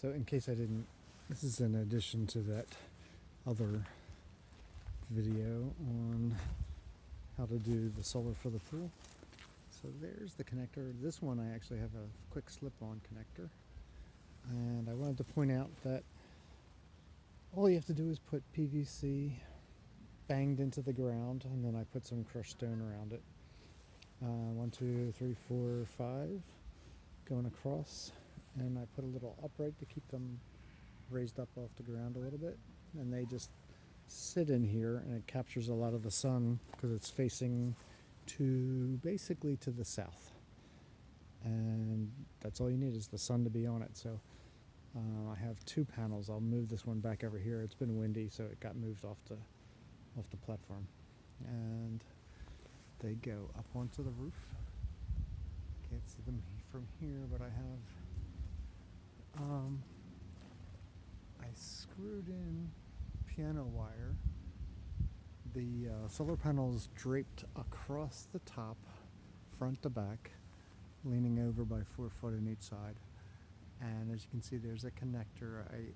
So in case I didn't, this is in addition to that other video on how to do the solar for the pool. So there's the connector. This one I actually have a quick slip-on connector. And I wanted to point out that all you have to do is put PVC banged into the ground, and then I put some crushed stone around it. 1, 2, 3, 4, 5 going across, and I put a little upright to keep them raised up off the ground a little bit, and they just sit in here, and it captures a lot of the sun because it's facing basically to the south, and that's all you need is the sun to be on it. So I have 2 panels. I'll move this one back over here. It's been windy, so it got moved off the platform, and they go up onto the roof. Can't see them from here, but I have I screwed in piano wire. The solar panels draped across the top, front to back, leaning over by 4 foot on each side. And as you can see, there's a connector. I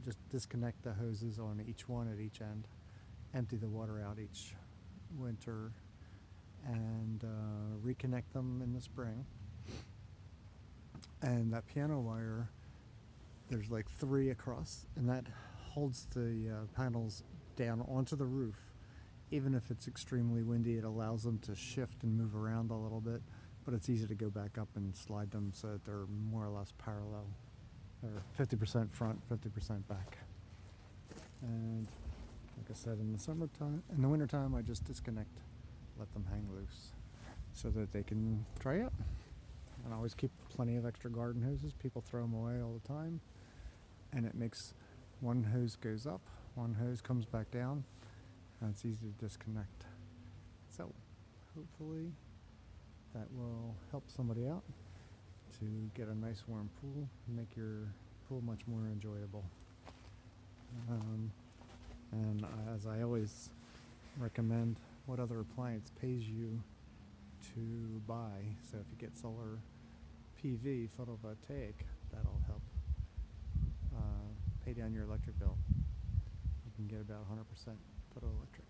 just disconnect the hoses on each one at each end, empty the water out each winter, and reconnect them in the spring. And that piano wire, there's like 3 across, and that holds the panels down onto the roof. Even if it's extremely windy, it allows them to shift and move around a little bit, but it's easy to go back up and slide them so that they're more or less parallel. They're 50% front, 50% back. And like I said, in the wintertime, I just disconnect, let them hang loose so that they can dry out. And I always keep plenty of extra garden hoses. People throw them away all the time, and it makes one hose goes up, one hose comes back down, and it's easy to disconnect. So hopefully that will help somebody out to get a nice warm pool and make your pool much more enjoyable. And as I always recommend, what other appliance pays you to buy? So if you get solar PV, photovoltaic, that'll help pay down your electric bill. You can get about 100% photoelectric.